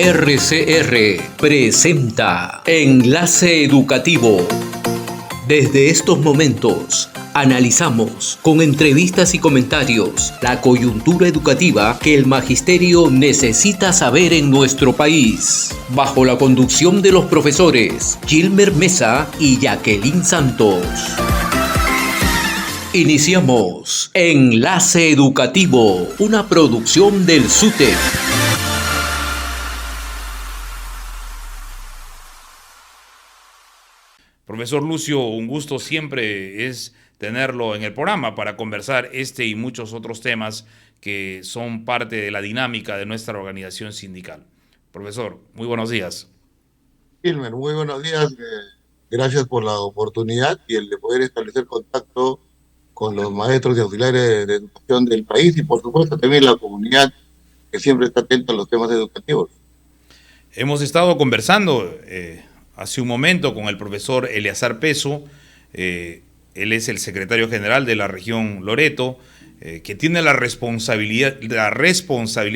RCR presenta Enlace Educativo. Desde estos momentos analizamos con entrevistas y comentarios la coyuntura educativa que el magisterio necesita saber en nuestro país. Bajo la conducción de los profesores Gilmer Mesa y Jacqueline Santos. Iniciamos Enlace Educativo, una producción del SUTEP. Profesor Lucio, un gusto siempre es tenerlo en el programa para conversar este y muchos otros temas que son parte de la dinámica de nuestra organización sindical. Profesor, muy buenos días. Gilmer, muy buenos días. Gracias por la oportunidad y el de poder establecer contacto con los maestros y auxiliares de educación del país y, por supuesto, también la comunidad que siempre está atenta a los temas educativos. Hemos estado conversando hace un momento con el profesor Eleazar Peso. Él es el secretario general de la región Loreto, que tiene la responsabilidad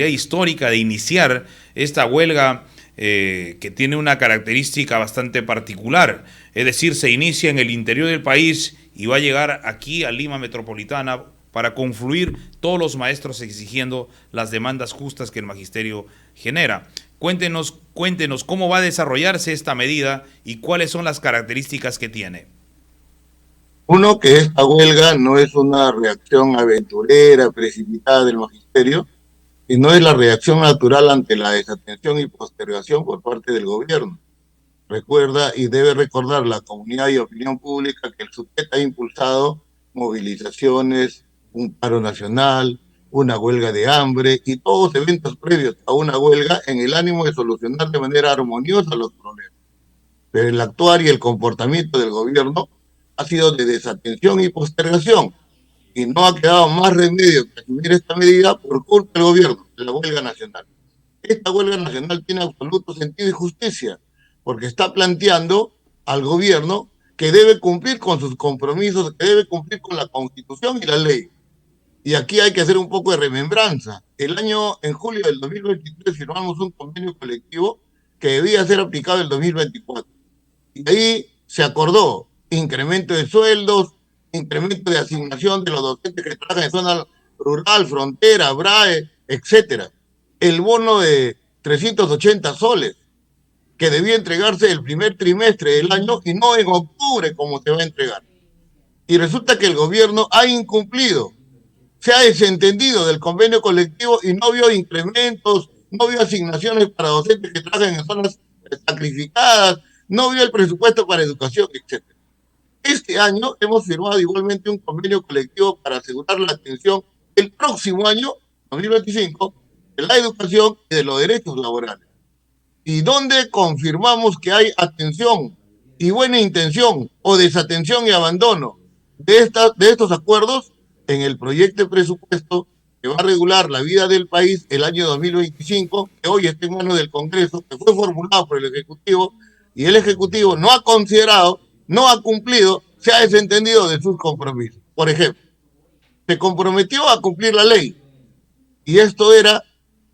histórica de iniciar esta huelga que tiene una característica bastante particular. Es decir, se inicia en el interior del país y va a llegar aquí a Lima Metropolitana para confluir todos los maestros exigiendo las demandas justas que el magisterio genera. Cuéntenos cómo va a desarrollarse esta medida y cuáles son las características que tiene. Uno, que esta huelga no es una reacción aventurera, precipitada del magisterio, y no es la reacción natural ante la desatención y postergación por parte del gobierno. Recuerda y debe recordar la comunidad y opinión pública que el SUTEP ha impulsado movilizaciones, un paro nacional, una huelga de hambre y todos eventos previos a una huelga en el ánimo de solucionar de manera armoniosa los problemas. Pero el actuar y el comportamiento del gobierno ha sido de desatención y postergación y no ha quedado más remedio que asumir esta medida por culpa del gobierno, de la huelga nacional. Esta huelga nacional tiene absoluto sentido y justicia porque está planteando al gobierno que debe cumplir con sus compromisos, que debe cumplir con la Constitución y la ley. Y aquí hay que hacer un poco de remembranza. En julio del 2023 firmamos un convenio colectivo que debía ser aplicado en 2024. Y ahí se acordó incremento de sueldos, incremento de asignación de los docentes que trabajan en zona rural, frontera, BRAE, etcétera. El bono de 380 soles, que debía entregarse el primer trimestre del año y no en octubre como se va a entregar. Y resulta que el gobierno ha incumplido, se ha desentendido del convenio colectivo y no vio incrementos, no vio asignaciones para docentes que trabajan en zonas sacrificadas, no vio el presupuesto para educación, etc. Este año hemos firmado igualmente un convenio colectivo para asegurar la atención el próximo año, 2025, de la educación y de los derechos laborales. Y donde confirmamos que hay atención y buena intención o desatención y abandono de estos acuerdos en el proyecto de presupuesto que va a regular la vida del país el año 2025, que hoy está en manos del Congreso, que fue formulado por el Ejecutivo, y el Ejecutivo no ha considerado, no ha cumplido, se ha desentendido de sus compromisos. Por ejemplo, se comprometió a cumplir la ley, y esto era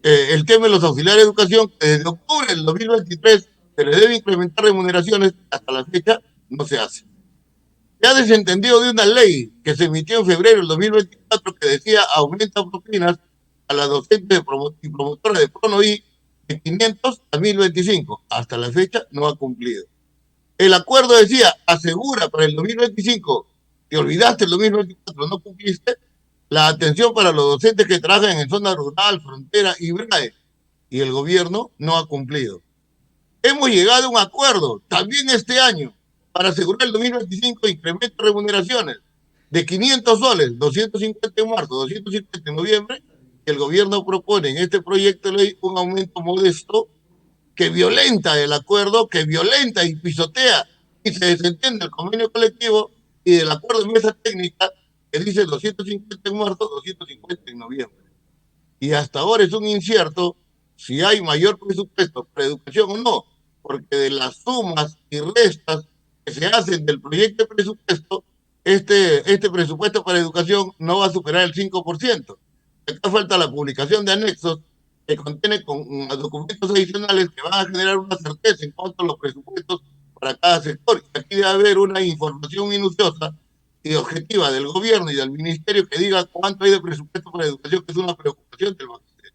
el tema de los auxiliares de educación, que desde octubre del 2023 se les debe incrementar remuneraciones, hasta la fecha no se hace. Se ha desentendido de una ley que se emitió en febrero del 2024 que decía aumenta propinas a las docentes y promotoras de PRONOI de 500 a 1025. Hasta la fecha no ha cumplido. El acuerdo decía asegura para el 2025, te olvidaste el 2024, no cumpliste, la atención para los docentes que trabajan en zona rural, frontera y BRAE. Y el gobierno no ha cumplido. Hemos llegado a un acuerdo también este año para asegurar el 2025 incremento de remuneraciones de 500 soles, 250 en marzo, 250 en noviembre, que el gobierno propone en este proyecto de ley un aumento modesto que violenta el acuerdo, que violenta y pisotea y se desentiende el convenio colectivo y del acuerdo de mesa técnica que dice 250 en marzo, 250 en noviembre. Y hasta ahora es un incierto si hay mayor presupuesto para educación o no, porque de las sumas y restas que se hacen del proyecto de presupuesto, este presupuesto para educación no va a superar el 5%. Acá falta la publicación de anexos que contiene con documentos adicionales que van a generar una certeza en cuanto a los presupuestos para cada sector. Y aquí debe haber una información minuciosa y objetiva del gobierno y del ministerio que diga cuánto hay de presupuesto para educación, que es una preocupación del magisterio.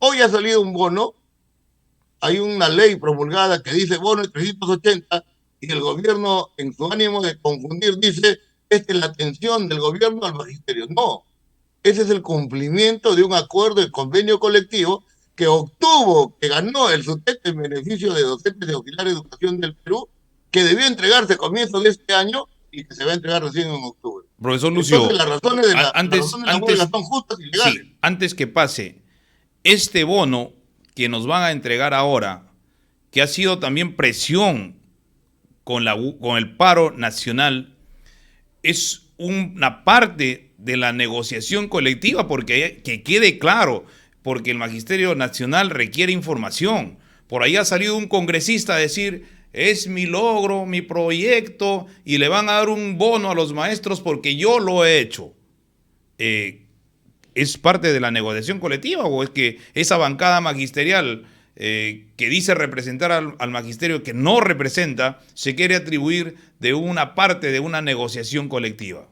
Hoy ha salido un bono, hay una ley promulgada que dice bono de 380 y el gobierno, en su ánimo de confundir, dice, esta es la atención del gobierno al magisterio. No, ese es el cumplimiento de un acuerdo de convenio colectivo que obtuvo, que ganó el SUTEC en beneficio de docentes de auxiliar de educación del Perú, que debió entregarse a comienzos de este año y que se va a entregar recién en octubre. Profesor Lucio, Entonces, las razones de antes, la huelga son justas y legales. sí, antes que pase, este bono que nos van a entregar ahora, que ha sido también presión con el paro nacional, es una parte de la negociación colectiva, porque que quede claro, porque el Magisterio Nacional requiere información. Por ahí ha salido un congresista a decir, es mi logro, mi proyecto, y le van a dar un bono a los maestros porque yo lo he hecho. ¿Es parte de la negociación colectiva o es que esa bancada magisterial que dice representar al magisterio, que no representa, se quiere atribuir de una parte de una negociación colectiva?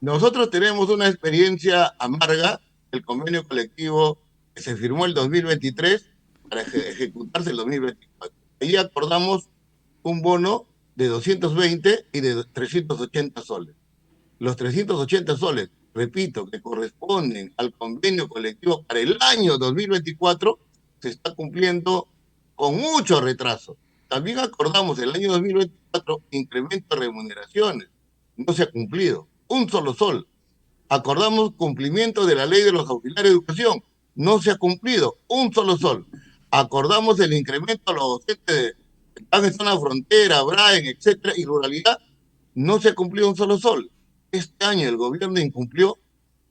Nosotros tenemos una experiencia amarga, el convenio colectivo que se firmó el 2023 para ejecutarse el 2024. Ahí acordamos un bono de 220 y de 380 soles. Los 380 soles, repito, que corresponden al convenio colectivo para el año 2024, se está cumpliendo con mucho retraso. También acordamos el año 2024 incremento de remuneraciones. No se ha cumplido. Un solo sol. Acordamos cumplimiento de la ley de los auxiliares de educación. No se ha cumplido. Un solo sol. Acordamos el incremento a los docentes que están en zona frontera, Braen, etcétera, y ruralidad. No se ha cumplido un solo sol. Este año el gobierno incumplió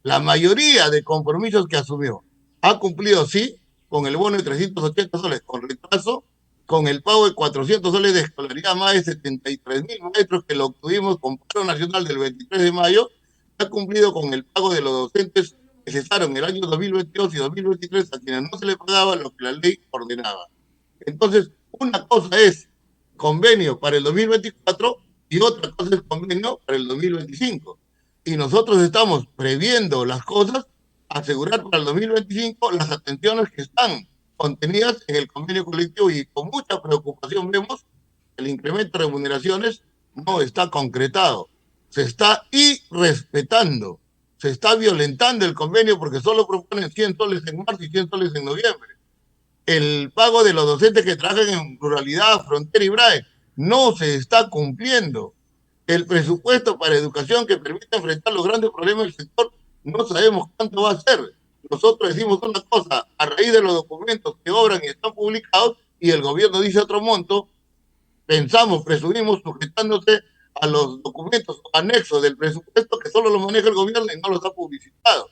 la mayoría de compromisos que asumió. Ha cumplido, sí, con el bono de 380 soles, con retraso, con el pago de 400 soles de escolaridad, más de 73.000 maestros que lo obtuvimos con paro nacional del 23 de mayo, ha cumplido con el pago de los docentes que cesaron en el año 2022 y 2023 a quienes no se les pagaba lo que la ley ordenaba. Entonces, una cosa es convenio para el 2024 y otra cosa es convenio para el 2025. Y nosotros estamos previendo las cosas, asegurar para el 2025 las atenciones que están contenidas en el convenio colectivo, y con mucha preocupación vemos que el incremento de remuneraciones no está concretado. Se está irrespetando, se está violentando el convenio porque solo proponen 100 soles en marzo y 100 soles en noviembre. El pago de los docentes que trabajan en ruralidad, frontera y BRAE no se está cumpliendo. El presupuesto para educación que permite enfrentar los grandes problemas del sector, no sabemos cuánto va a ser. Nosotros decimos una cosa a raíz de los documentos que obran y están publicados, y el gobierno dice otro monto. Pensamos, presumimos, sujetándose a los documentos anexos del presupuesto que solo los maneja el gobierno y no los ha publicitado.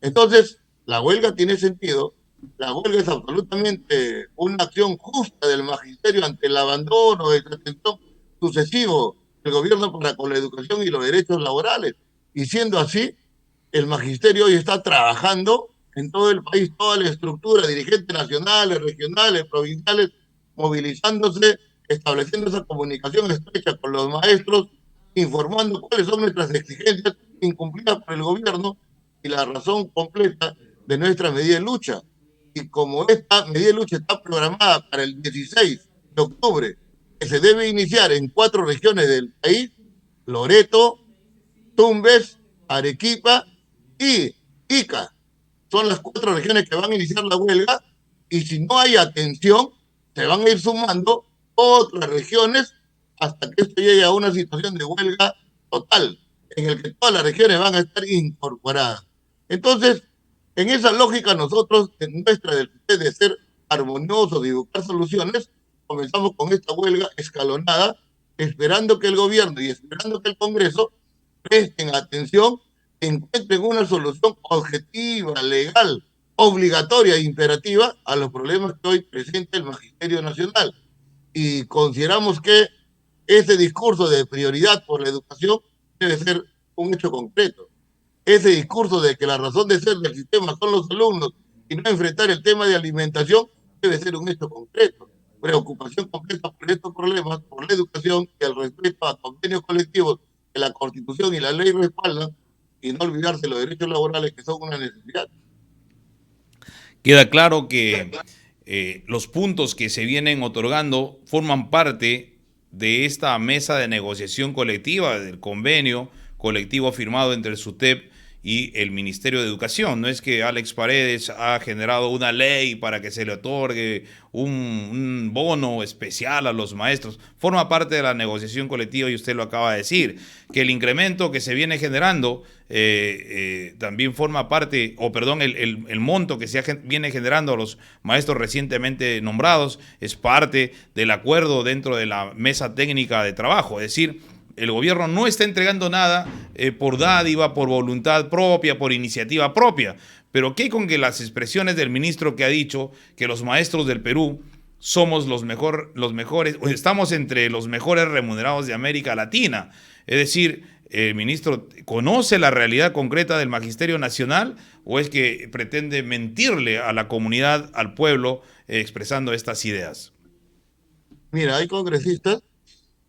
Entonces, la huelga tiene sentido. La huelga es absolutamente una acción justa del magisterio ante el abandono, desatención sucesivo del gobierno para con la educación y los derechos laborales. Y siendo así, el magisterio hoy está trabajando en todo el país, toda la estructura, dirigentes nacionales, regionales, provinciales, movilizándose, estableciendo esa comunicación estrecha con los maestros, informando cuáles son nuestras exigencias incumplidas por el gobierno y la razón completa de nuestra medida de lucha. Y como esta medida de lucha está programada para el 16 de octubre, que se debe iniciar en 4 regiones del país: Loreto, Tumbes, Arequipa y Ica. Son las 4 regiones que van a iniciar la huelga, y si no hay atención, se van a ir sumando otras regiones hasta que esto llegue a una situación de huelga total, en el que todas las regiones van a estar incorporadas. Entonces, en esa lógica, nosotros, en nuestra de ser armoniosos, de buscar soluciones, comenzamos con esta huelga escalonada, esperando que el gobierno y esperando que el Congreso presten atención, encuentren una solución objetiva, legal, obligatoria e imperativa a los problemas que hoy presenta el Magisterio Nacional. Y consideramos que ese discurso de prioridad por la educación debe ser un hecho concreto. ese discurso de que la razón de ser del sistema son los alumnos y no enfrentar el tema de alimentación debe ser un hecho concreto. Preocupación completa por estos problemas, por la educación y el respeto a convenios colectivos que la Constitución y la ley respaldan, y no olvidarse los derechos laborales que son una necesidad. Queda claro que los puntos que se vienen otorgando forman parte de esta mesa de negociación colectiva, del convenio colectivo firmado entre el SUTEP y el Ministerio de Educación. No es que Alex Paredes ha generado una ley para que se le otorgue un bono especial a los maestros. Forma parte de la negociación colectiva y usted lo acaba de decir, que el incremento que se viene generando también forma parte, o perdón, el monto que se viene generando a los maestros recientemente nombrados es parte del acuerdo dentro de la mesa técnica de trabajo. Es decir, el gobierno no está entregando nada por dádiva, por voluntad propia, por iniciativa propia. Pero ¿qué con que las expresiones del ministro que ha dicho que los maestros del Perú somos los mejores, o estamos entre los mejores remunerados de América Latina? Es decir, ¿el ministro conoce la realidad concreta del Magisterio Nacional o es que pretende mentirle a la comunidad, al pueblo, expresando estas ideas? Mira, hay congresistas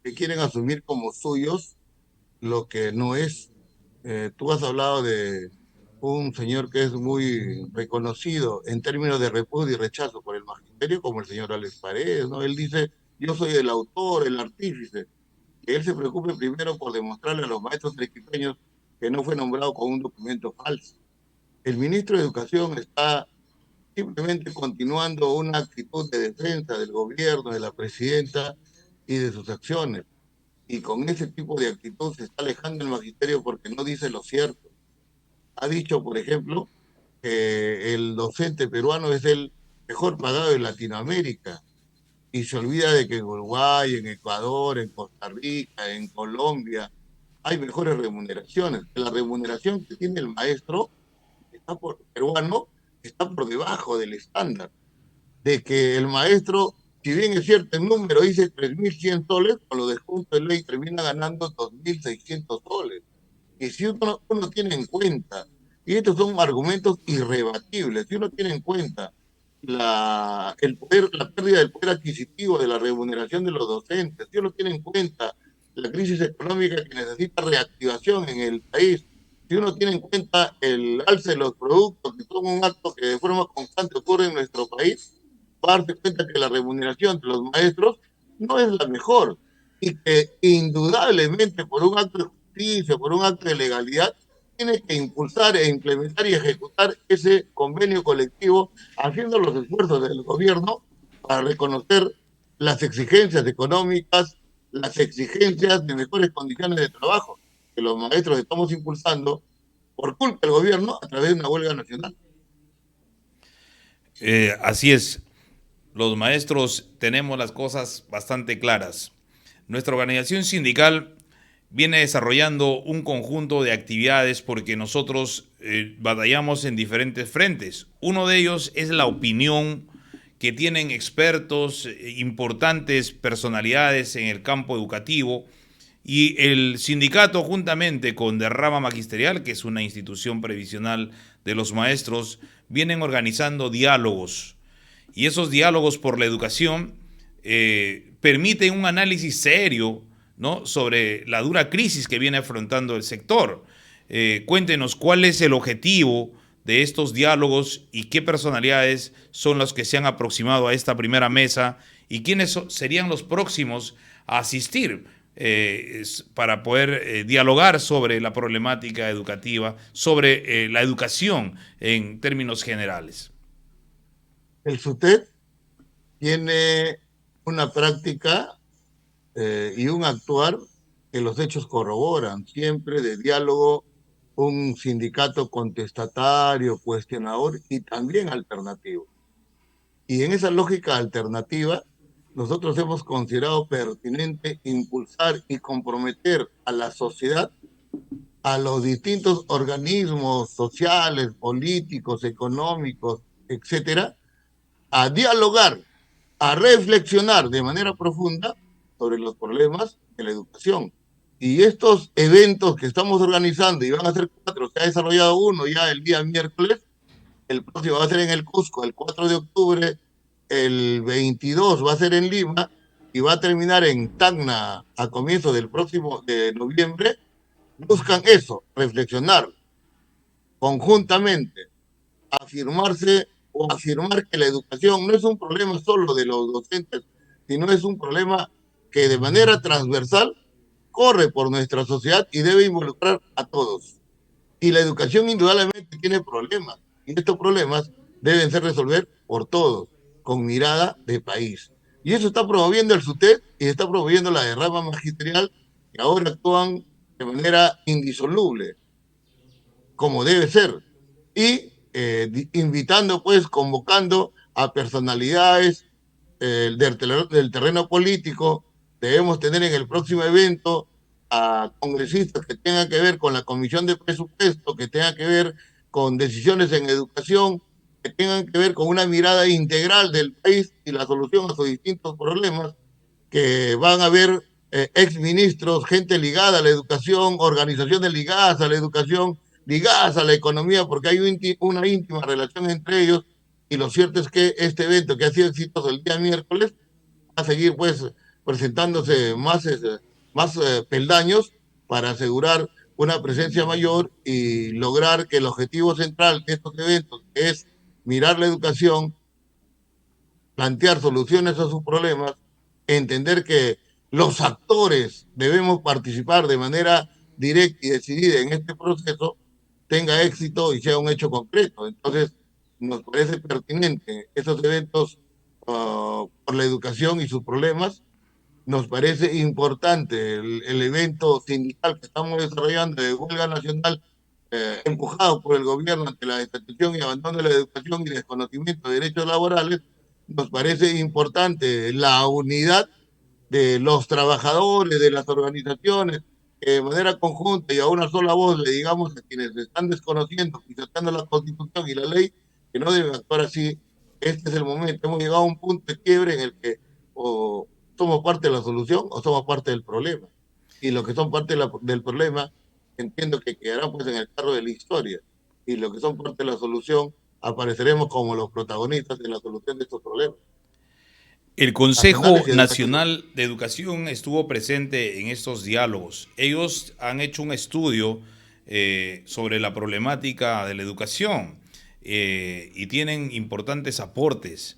que quieren asumir como suyos lo que no es. Tú has hablado de un señor que es muy reconocido en términos de repudio y rechazo por el magisterio, como el señor Alex Paredes, ¿no? Él dice, yo soy el autor, el artífice. Que él se preocupe primero por demostrarle a los maestros arequipeños que no fue nombrado con un documento falso. El ministro de Educación está simplemente continuando una actitud de defensa del gobierno, de la presidenta y de sus acciones. Y con ese tipo de actitud se está alejando el magisterio porque no dice lo cierto. Ha dicho, por ejemplo, que el docente peruano es el mejor pagado de Latinoamérica y se olvida de que en Uruguay, en Ecuador, en Costa Rica, en Colombia hay mejores remuneraciones. La remuneración que tiene el maestro peruano está por debajo del estándar. De que el maestro, si bien es cierto el número dice 3.100 soles, con los descuentos de ley termina ganando 2.600 soles. Y si uno tiene en cuenta, y estos son argumentos irrebatibles, si uno tiene en cuenta la pérdida del poder adquisitivo de la remuneración de los docentes, si uno tiene en cuenta la crisis económica que necesita reactivación en el país, si uno tiene en cuenta el alza de los productos, que son un acto que de forma constante ocurre en nuestro país, va a darse cuenta que la remuneración de los maestros no es la mejor y que indudablemente por un acto de justicia, por un acto de legalidad, tiene que impulsar e implementar y ejecutar ese convenio colectivo, haciendo los esfuerzos del gobierno para reconocer las exigencias económicas, las exigencias de mejores condiciones de trabajo que los maestros estamos impulsando por culpa del gobierno a través de una huelga nacional. Así es. Los maestros tenemos las cosas bastante claras. Nuestra organización sindical viene desarrollando un conjunto de actividades porque nosotros batallamos en diferentes frentes. Uno de ellos es la opinión que tienen expertos, importantes personalidades en el campo educativo, y el sindicato, juntamente con Derrama Magisterial, que es una institución previsional de los maestros, vienen organizando diálogos. Y esos diálogos por la educación permiten un análisis serio, ¿no?, sobre la dura crisis que viene afrontando el sector. Cuéntenos cuál es el objetivo de estos diálogos y qué personalidades son las que se han aproximado a esta primera mesa y quiénes serían los próximos a asistir para poder dialogar sobre la problemática educativa, sobre la educación en términos generales. El SUTEP tiene una práctica y un actuar que los hechos corroboran, siempre de diálogo, un sindicato contestatario, cuestionador y también alternativo. Y en esa lógica alternativa, nosotros hemos considerado pertinente impulsar y comprometer a la sociedad, a los distintos organismos sociales, políticos, económicos, etcétera, a dialogar, a reflexionar de manera profunda sobre los problemas de la educación. Y estos eventos que estamos organizando, y van a ser 4, se ha desarrollado uno ya el día miércoles, el próximo va a ser en el Cusco, el 4 de octubre, el 22 va a ser en Lima, y va a terminar en Tacna a comienzos del próximo de noviembre. Buscan eso, reflexionar conjuntamente, afirmarse o afirmar que la educación no es un problema solo de los docentes, sino es un problema que de manera transversal corre por nuestra sociedad y debe involucrar a todos. Y la educación indudablemente tiene problemas, y estos problemas deben ser resolver por todos, con mirada de país. Y eso está promoviendo el SUTEP y está promoviendo la derrama magisterial, que ahora actúan de manera indisoluble, como debe ser, y invitando, pues, convocando a personalidades del terreno político. Debemos tener en el próximo evento a congresistas que tengan que ver con la Comisión de Presupuesto, que tengan que ver con decisiones en educación, que tengan que ver con una mirada integral del país y la solución a sus distintos problemas, que van a haber exministros, gente ligada a la educación, organizaciones ligadas a la educación, ligadas a la economía, porque hay una íntima relación entre ellos. Y lo cierto es que este evento, que ha sido exitoso el día miércoles, va a seguir, pues, presentándose más peldaños para asegurar una presencia mayor y lograr que el objetivo central de estos eventos, que es mirar la educación, plantear soluciones a sus problemas, entender que los actores debemos participar de manera directa y decidida en este proceso, tenga éxito y sea un hecho concreto. Entonces, nos parece pertinente esos eventos por la educación y sus problemas. Nos parece importante el evento sindical que estamos desarrollando de huelga nacional, empujado por el gobierno ante la desatención y abandono de la educación y desconocimiento de derechos laborales. Nos parece importante la unidad de los trabajadores, de las organizaciones, que de manera conjunta y a una sola voz le digamos a quienes están desconociendo, pisotando la Constitución y la ley, que no deben actuar así. Este es el momento. Hemos llegado a un punto de quiebre en el que o somos parte de la solución o somos parte del problema. Y los que son parte del problema, entiendo que quedarán, pues, en el carro de la historia. Y los que son parte de la solución, apareceremos como los protagonistas en la solución de estos problemas El Consejo nacionales y educativos. Nacional de Educación estuvo presente en estos diálogos. Ellos han hecho un estudio sobre la problemática de la educación y tienen importantes aportes.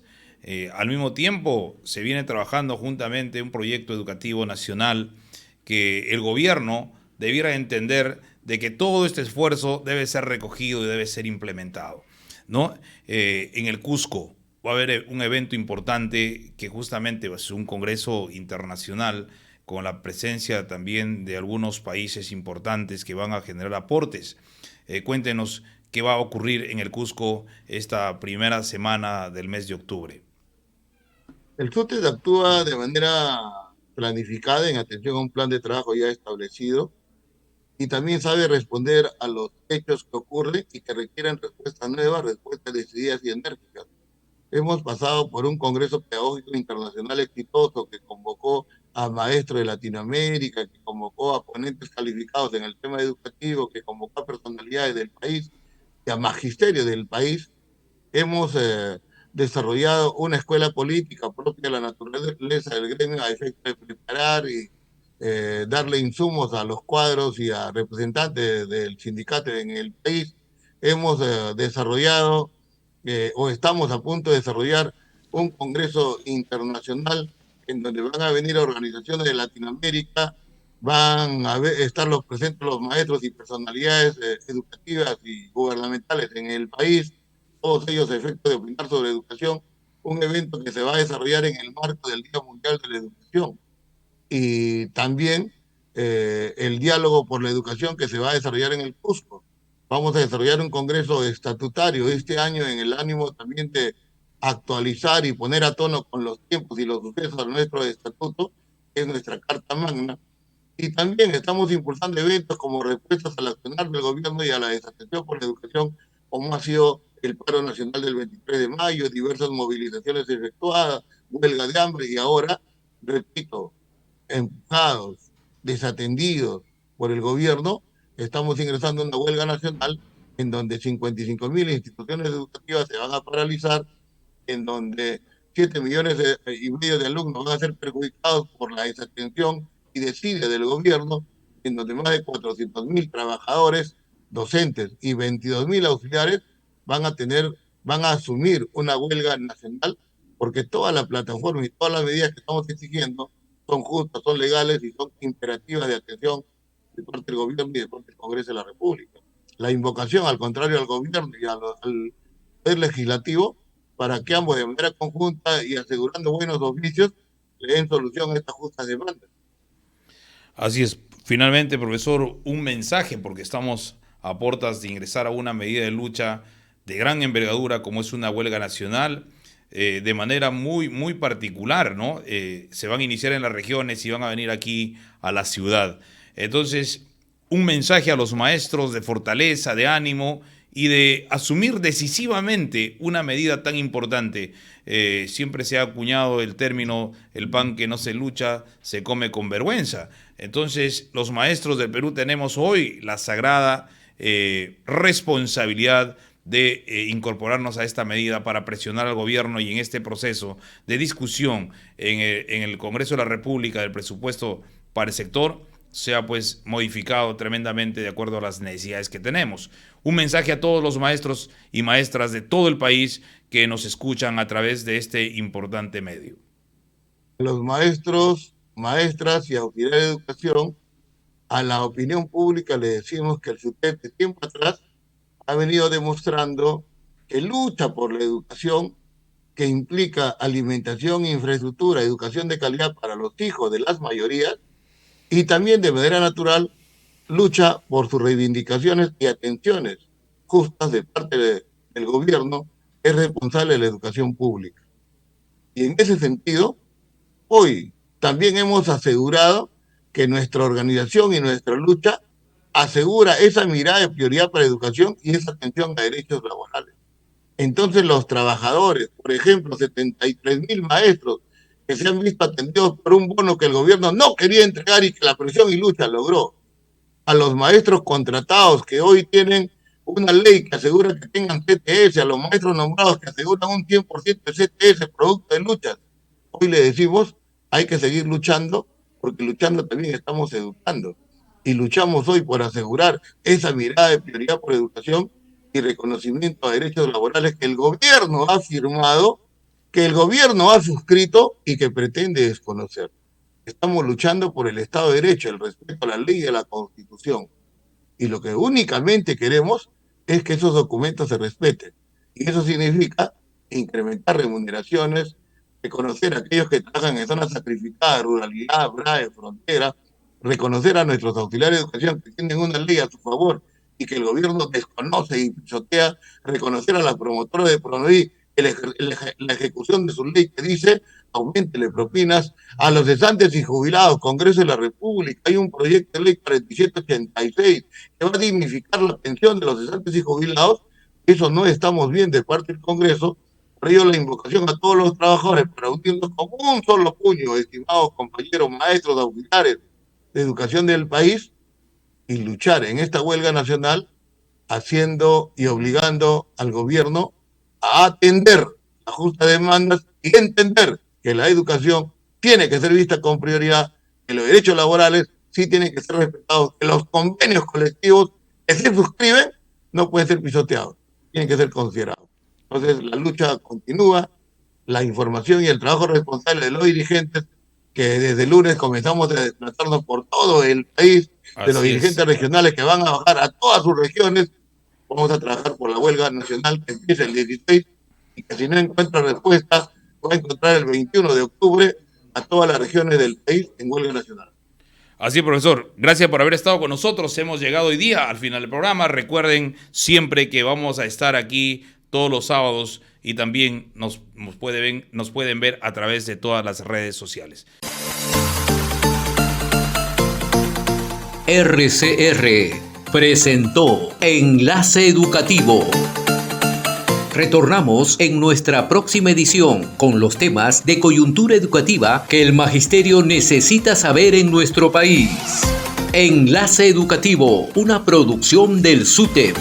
Al mismo tiempo, se viene trabajando juntamente un proyecto educativo nacional que el gobierno debiera entender de que todo este esfuerzo debe ser recogido y debe ser implementado, ¿no? En el Cusco va a haber un evento importante que justamente va a ser un congreso internacional con la presencia también de algunos países importantes que van a generar aportes. Cuéntenos qué va a ocurrir en el Cusco esta primera semana del mes de octubre. El SUTES actúa de manera planificada en atención a un plan de trabajo ya establecido, y también sabe responder a los hechos que ocurren y que requieren respuestas nuevas, respuestas decididas y enérgicas. Hemos pasado por un Congreso Pedagógico Internacional exitoso que convocó a maestros de Latinoamérica, que convocó a ponentes calificados en el tema educativo, que convocó a personalidades del país y a magisterio del país. Hemos desarrollado una escuela política propia de la naturaleza del gremio a efecto de preparar y darle insumos a los cuadros y a representantes del sindicato en el país. Hemos desarrollado o estamos a punto de desarrollar un congreso internacional en donde van a venir organizaciones de Latinoamérica, van a estar los presentes los maestros y personalidades educativas y gubernamentales en el país, todos ellos a efecto de opinar sobre educación, un evento que se va a desarrollar en el marco del Día Mundial de la Educación. Y también el diálogo por la educación que se va a desarrollar en el Cusco. Vamos a desarrollar un congreso estatutario este año en el ánimo también de actualizar y poner a tono con los tiempos y los sucesos de nuestro estatuto, que es nuestra Carta Magna. Y también estamos impulsando eventos como respuestas al accionar del gobierno y a la desatención por la educación, como ha sido el paro nacional del 23 de mayo, diversas movilizaciones efectuadas, huelga de hambre y ahora, repito, empujados desatendidos por el gobierno, estamos ingresando a una huelga nacional en donde 55.000 instituciones educativas se van a paralizar, en donde 7,5 millones de alumnos van a ser perjudicados por la desatención y desidia del gobierno, en donde más de 400.000 trabajadores, docentes y 22.000 auxiliares van a asumir una huelga nacional, porque toda la plataforma y todas las medidas que estamos exigiendo son justas, son legales y son imperativas de atención de parte del gobierno y de parte del Congreso de la República. La invocación, al contrario, al gobierno y al Poder Legislativo, para que ambos de manera conjunta y asegurando buenos oficios le den solución a estas justas demandas. Así es. Finalmente, profesor, un mensaje, porque estamos a puertas de ingresar a una medida de lucha de gran envergadura como es una huelga nacional, de manera muy, muy particular, ¿no? Se van a iniciar en las regiones y van a venir aquí a la ciudad. Entonces, un mensaje a los maestros de fortaleza, de ánimo y de asumir decisivamente una medida tan importante. Siempre se ha acuñado el término: el pan que no se lucha se come con vergüenza. Entonces, los maestros del Perú tenemos hoy la sagrada responsabilidad de incorporarnos a esta medida para presionar al gobierno, y en este proceso de discusión en el Congreso de la República del presupuesto para el sector sea pues modificado tremendamente de acuerdo a las necesidades que tenemos. Un mensaje a todos los maestros y maestras de todo el país que nos escuchan a través de este importante medio. Los maestros, maestras y auxiliares de educación, a la opinión pública le decimos que el SUTEP de tiempo atrás ha venido demostrando que lucha por la educación, que implica alimentación, infraestructura, educación de calidad para los hijos de las mayorías, y también de manera natural lucha por sus reivindicaciones y atenciones justas de parte del gobierno, es responsable de la educación pública. Y en ese sentido, hoy también hemos asegurado que nuestra organización y nuestra lucha asegura esa mirada de prioridad para la educación y esa atención a derechos laborales. Entonces los trabajadores, por ejemplo, 73.000 maestros que se han visto atendidos por un bono que el gobierno no quería entregar y que la presión y lucha logró. A los maestros contratados que hoy tienen una ley que asegura que tengan CTS, a los maestros nombrados que aseguran un 100% de CTS producto de luchas. Hoy le decimos, hay que seguir luchando, porque luchando también estamos educando. Y luchamos hoy por asegurar esa mirada de prioridad por educación y reconocimiento a derechos laborales que el gobierno ha firmado, que el gobierno ha suscrito y que pretende desconocer. Estamos luchando por el Estado de Derecho, el respeto a la ley y a la Constitución. Y lo que únicamente queremos es que esos documentos se respeten. Y eso significa incrementar remuneraciones, reconocer a aquellos que trabajan en zonas sacrificadas, ruralidad, brave, frontera, reconocer a nuestros auxiliares de educación que tienen una ley a su favor y que el gobierno desconoce y pisotea, reconocer a las promotoras de Pronoví la ejecución de su ley que dice auméntele propinas a los cesantes y jubilados. Congreso de la República, hay un proyecto de ley 4786 que va a dignificar la pensión de los cesantes y jubilados. Eso no estamos bien de parte del Congreso. Por ello la invocación a todos los trabajadores para unirnos con un solo puño, estimados compañeros maestros auxiliares de educación del país, y luchar en esta huelga nacional haciendo y obligando al gobierno a atender las justas demandas y entender que la educación tiene que ser vista con prioridad, que los derechos laborales sí tienen que ser respetados, que los convenios colectivos que se suscriben no pueden ser pisoteados, tienen que ser considerados. Entonces la lucha continúa, la información y el trabajo responsable de los dirigentes, que desde el lunes comenzamos a desplazarnos por todo el país, de los dirigentes regionales que van a bajar a todas sus regiones. Vamos a trabajar por la huelga nacional que empieza el 16 y que si no encuentra respuesta va a encontrar el 21 de octubre a todas las regiones del país en huelga nacional. Así es, profesor. Gracias por haber estado con nosotros. Hemos llegado hoy día al final del programa. Recuerden siempre que vamos a estar aquí todos los sábados y también nos pueden ver a través de todas las redes sociales. RCR presentó Enlace Educativo. Retornamos en nuestra próxima edición con los temas de coyuntura educativa que el magisterio necesita saber en nuestro país. Enlace Educativo, una producción del SUTEP.